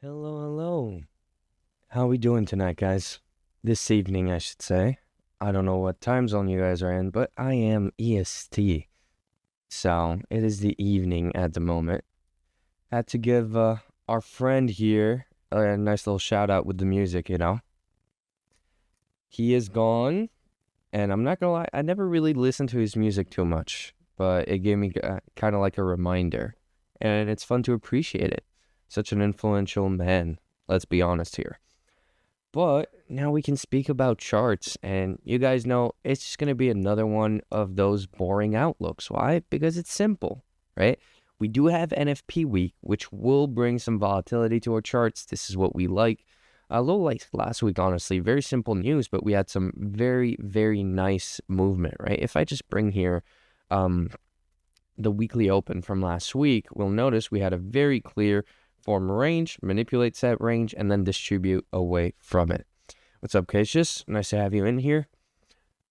Hello, hello. How we doing tonight, guys? This evening, I should say. I don't know what time zone you guys are in, but I am EST. So, it is the evening at the moment. Had to give our friend here a nice little shout out with the music. He is gone, and I'm not gonna lie, I never really listened to his music too much, but it gave me kind of like a reminder, and it's fun to appreciate it. Such an influential man, let's be honest here. But now we can speak about charts, and you guys know it's just going to be another one of those boring outlooks. Why? Because it's simple, right? We do have NFP week, which will bring some volatility to our charts. This is what we like. A little like last week, honestly. Very simple news, but we had some very, very nice movement, right? If I just bring here the weekly open from last week, we'll notice we had a very clear form range, manipulate set range, and then distribute away from it. What's up, Cassius? Nice to have you in here.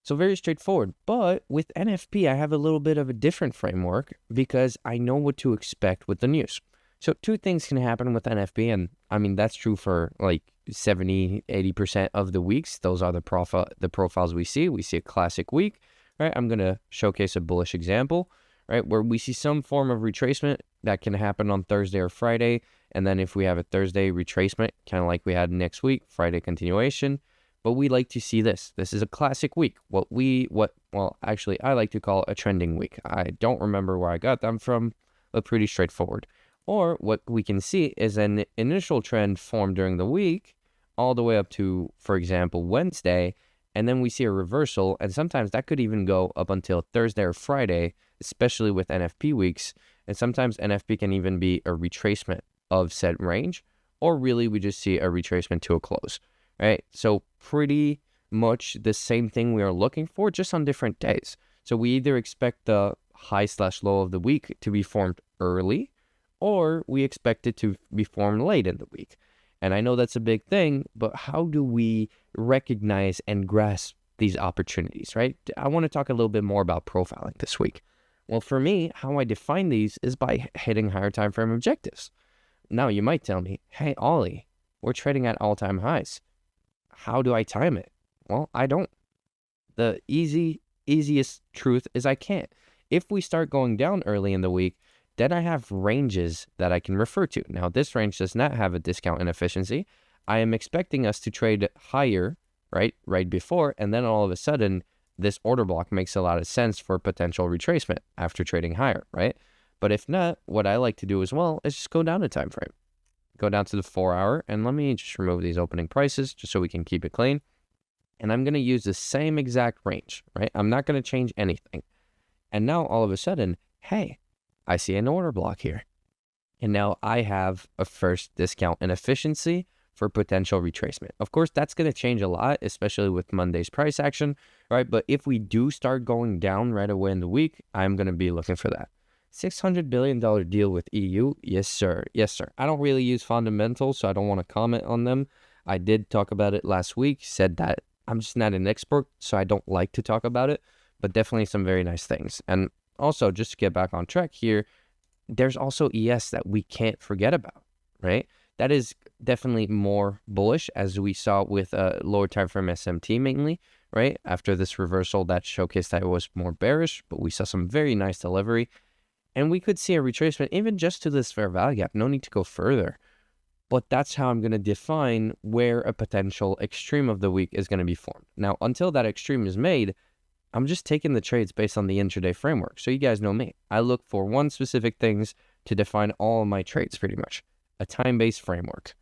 So very straightforward. But with NFP, I have a little bit of a different framework because I know what to expect with the news. So two things can happen with NFP, and I mean, that's true for like 70, 80% of the weeks. Those are the profiles we see. We see a classic week, right? I'm going to showcase a bullish example, right? Where we see some form of retracement that can happen on Thursday or Friday. And then if we have a Thursday retracement, kind of like we had next week, Friday continuation. But we like to see this. This is a classic week. Actually, I like to call it a trending week. I don't remember where I got them from, but pretty straightforward. Or what we can see is an initial trend formed during the week, all the way up to, for example, Wednesday, and then we see a reversal, and sometimes that could even go up until Thursday or Friday, especially with NFP weeks, and sometimes NFP can even be a retracement of said range, or really we just see a retracement to a close, right? So pretty much the same thing we are looking for, just on different days. So we either expect the high/low of the week to be formed early, or we expect it to be formed late in the week. And I know that's a big thing, but how do we recognize and grasp these opportunities, right? I want to talk a little bit more about profiling this week. Well, for me, how I define these is by hitting higher time frame objectives. Now, you might tell me, hey, Ollie, we're trading at all-time highs. How do I time it? Well, I don't. The easiest truth is I can't. If we start going down early in the week, then I have ranges that I can refer to. Now, this range does not have a discount in efficiency. I am expecting us to trade higher, right before, and then all of a sudden, this order block makes a lot of sense for potential retracement after trading higher, right? But if not, what I like to do as well is just go down a time frame. Go down to the 4-hour, and let me just remove these opening prices just so we can keep it clean. And I'm going to use the same exact range, right? I'm not going to change anything. And now all of a sudden, hey, I see an order block here. And now I have a first discount in efficiency for potential retracement. Of course, that's going to change a lot, especially with Monday's price action, right? But if we do start going down right away in the week, I'm going to be looking for that. $600 billion deal with EU? Yes, sir. Yes, sir. I don't really use fundamentals, so I don't want to comment on them. I did talk about it last week, said that I'm just not an expert, so I don't like to talk about it, but definitely some very nice things. And also, just to get back on track here, there's also ES that we can't forget about, right? That is definitely more bullish, as we saw with lower time frame SMT mainly, right? After this reversal that showcased that it was more bearish, but we saw some very nice delivery. And we could see a retracement even just to this fair value gap. No need to go further. But that's how I'm going to define where a potential extreme of the week is going to be formed. Now, until that extreme is made, I'm just taking the trades based on the intraday framework. So you guys know me. I look for one specific things to define all of my trades pretty much. A time-based framework,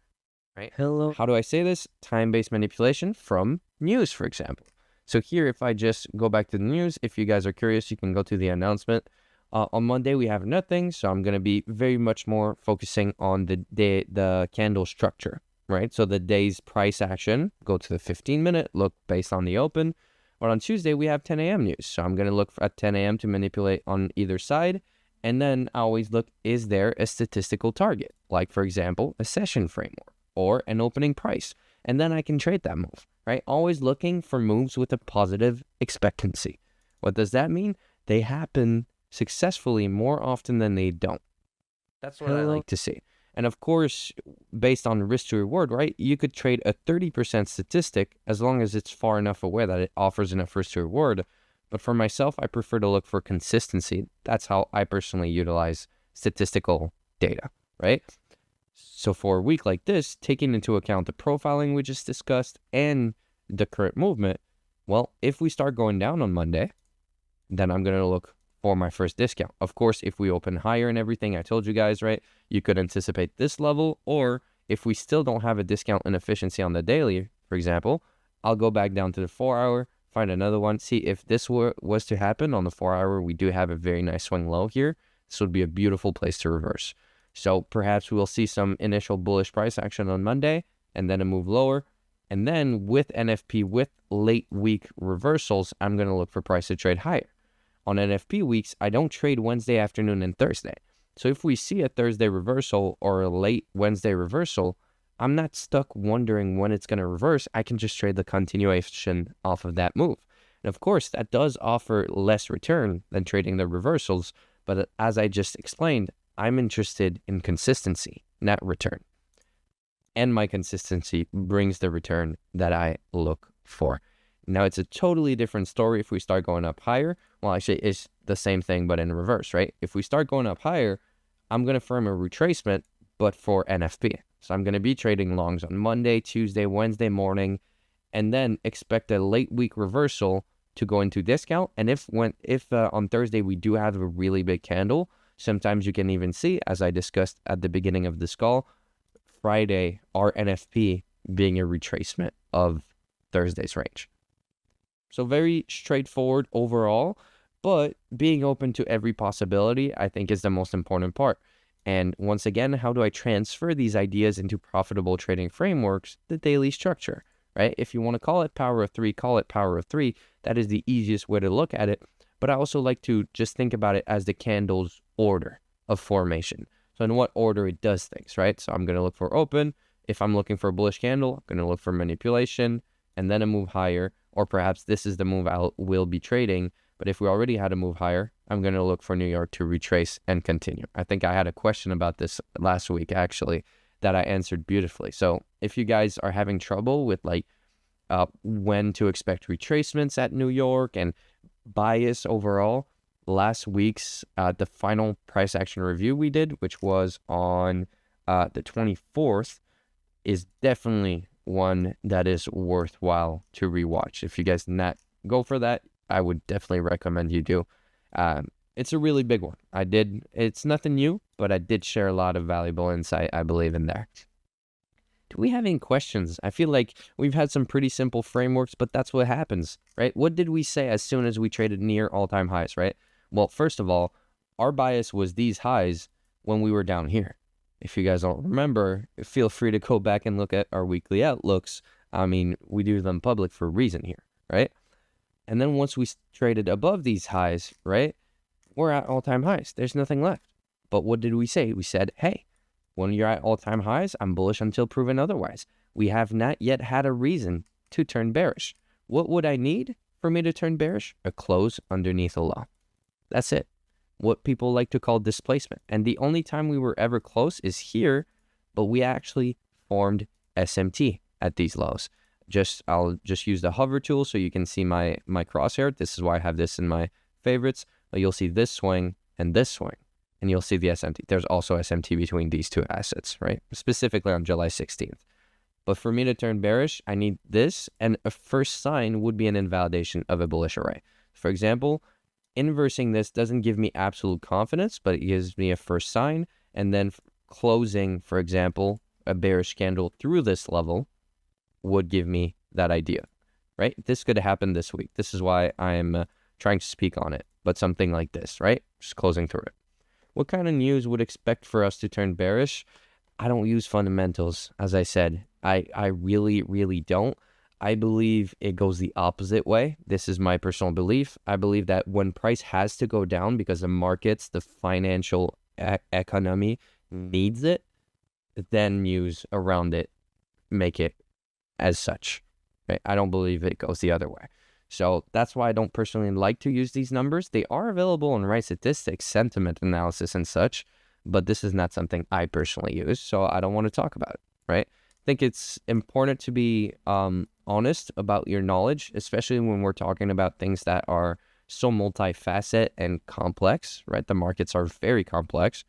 right? Hello. How do I say this? Time-based manipulation from news, for example. So here, if I just go back to the news, if you guys are curious, you can go to the announcement. On Monday, we have nothing, so I'm going to be very much more focusing on the candle structure, right? So the day's price action, go to the 15-minute, look based on the open. But on Tuesday, we have 10 a.m. news, so I'm going to look at 10 a.m. to manipulate on either side, and then I always look, is there a statistical target? Like, for example, a session framework or an opening price, and then I can trade that move, right? Always looking for moves with a positive expectancy. What does that mean? They happen successfully more often than they don't. That's what I like to see. And of course, based on risk to reward, right, you could trade a 30% statistic as long as it's far enough away that it offers enough risk to reward. But for myself, I prefer to look for consistency. That's how I personally utilize statistical data, right? So for a week like this, taking into account the profiling we just discussed and the current movement, well, if we start going down on Monday, then I'm going to look for my first discount. Of course, if we open higher and everything, I told you guys, right, you could anticipate this level, or if we still don't have a discount in efficiency on the daily, for example, I'll go back down to the 4-hour, find another one, see if this was to happen on the 4-hour. We do have a very nice swing low here. This would be a beautiful place to reverse. So perhaps we will see some initial bullish price action on Monday and then a move lower. And then with NFP, with late week reversals, I'm going to look for price to trade higher. On NFP weeks, I don't trade Wednesday afternoon and Thursday. So if we see a Thursday reversal or a late Wednesday reversal, I'm not stuck wondering when it's going to reverse. I can just trade the continuation off of that move. And of course, that does offer less return than trading the reversals. But as I just explained, I'm interested in consistency, not return. And my consistency brings the return that I look for. Now, it's a totally different story if we start going up higher. Well, actually, it's the same thing, but in reverse, right? If we start going up higher, I'm going to firm a retracement, but for NFP. So I'm going to be trading longs on Monday, Tuesday, Wednesday morning, and then expect a late week reversal to go into discount. And if on Thursday we do have a really big candle, sometimes you can even see, as I discussed at the beginning of this call, Friday, our NFP being a retracement of Thursday's range. So very straightforward overall, but being open to every possibility, I think, is the most important part. And once again, how do I transfer these ideas into profitable trading frameworks? The daily structure, right? If you want to call it power of three, call it power of three. That is the easiest way to look at it. But I also like to just think about it as the candle's order of formation. So in what order it does things, right? So I'm going to look for open. If I'm looking for a bullish candle, I'm going to look for manipulation and then a move higher. Or perhaps this is the move I will be trading. But if we already had a move higher, I'm going to look for New York to retrace and continue. I think I had a question about this last week, actually, that I answered beautifully. So if you guys are having trouble with when to expect retracements at New York and bias overall, last week's the final price action review we did, which was on the 24th, is definitely one that is worthwhile to rewatch. If you guys not go for that, I would definitely recommend you do. It's a really big one. It's nothing new, but I did share a lot of valuable insight, I believe, in there. Do we have any questions? I feel like we've had some pretty simple frameworks, but that's what happens, right? What did we say as soon as we traded near all-time highs, right? Well, first of all, our bias was these highs when we were down here. If you guys don't remember, feel free to go back and look at our weekly outlooks. I mean, we do them public for a reason here, right? And then once we traded above these highs, right, we're at all-time highs. There's nothing left. But what did we say? We said, hey, when you're at all-time highs, I'm bullish until proven otherwise. We have not yet had a reason to turn bearish. What would I need for me to turn bearish? A close underneath a low. That's it. What people like to call displacement. And the only time we were ever close is here, but we actually formed SMT at these lows. I'll just use the hover tool so you can see my crosshair. This is why I have this in my favorites. But you'll see this swing and this swing, and you'll see the SMT. There's also SMT between these two assets, right? Specifically on July 16th. But for me to turn bearish, I need this, and a first sign would be an invalidation of a bullish array. For example, inversing this doesn't give me absolute confidence, but it gives me a first sign, and then closing, for example, a bearish candle through this level would give me that idea, right? This could happen this week. This is why I'm trying to speak on it, but something like this, right? Just closing through it. What kind of news would expect for us to turn bearish? I don't use fundamentals, as I said. I really, really don't. I believe it goes the opposite way. This is my personal belief. I believe that when price has to go down because the markets, the financial economy needs it, then news around it make it as such. Right? I don't believe it goes the other way. So that's why I don't personally like to use these numbers. They are available in Right Statistics, sentiment analysis and such, but this is not something I personally use, so I don't want to talk about it, right? I think it's important to be honest about your knowledge, especially when we're talking about things that are so multifaceted and complex, right? The markets are very complex.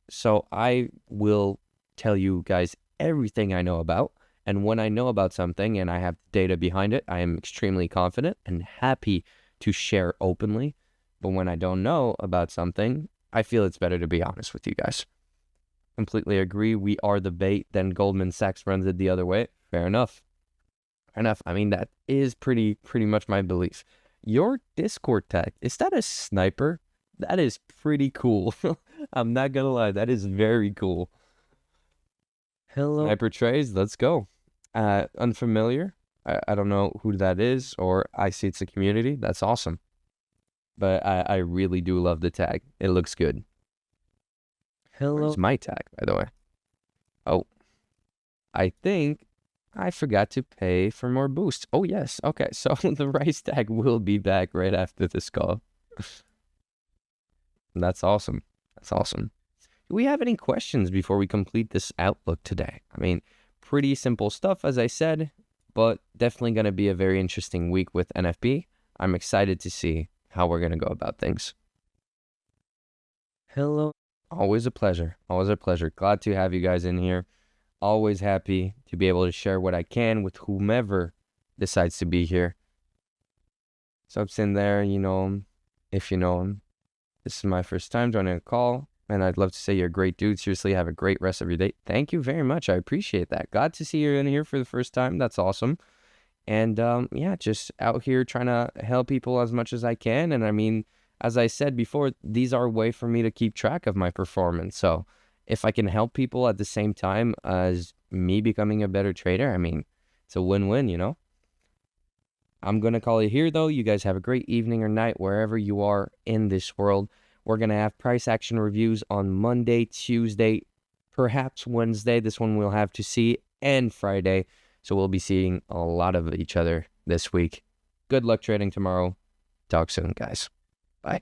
So I will tell you guys everything I know about. And when I know about something and I have data behind it, I am extremely confident and happy to share openly. But when I don't know about something, I feel it's better to be honest with you guys. Completely agree. We are the bait. Then Goldman Sachs runs it the other way. Fair enough. Fair enough. I mean, that is pretty much my belief. Your Discord tag, is that a sniper? That is pretty cool. I'm not gonna lie, that is very cool. Hello. Sniper trays, let's go. Unfamiliar. I don't know who that is, or I see it's a community. That's awesome. But I really do love the tag. It looks good. Hello. Where's my tag, by the way? Oh, I think I forgot to pay for more boosts. Oh, yes. Okay, so the rice tag will be back right after this call. That's awesome. That's awesome. Do we have any questions before we complete this outlook today? I mean, pretty simple stuff, as I said, but definitely going to be a very interesting week with NFP. I'm excited to see how we're going to go about things. Hello. Always a pleasure. Always a pleasure. Glad to have you guys in here. Always happy to be able to share what I can with whomever decides to be here. Subs in there, you know him, if you know him. This is my first time joining a call, and I'd love to say you're a great dude. Seriously, have a great rest of your day. Thank you very much. I appreciate that. Glad to see you in here for the first time. That's awesome. And yeah, just out here trying to help people as much as I can. And I mean, as I said before, these are a way for me to keep track of my performance. So if I can help people at the same time as me becoming a better trader, I mean, it's a win-win, you know? I'm going to call it here, though. You guys have a great evening or night wherever you are in this world. We're going to have price action reviews on Monday, Tuesday, perhaps Wednesday. This one we'll have to see, and Friday. So we'll be seeing a lot of each other this week. Good luck trading tomorrow. Talk soon, guys. Bye.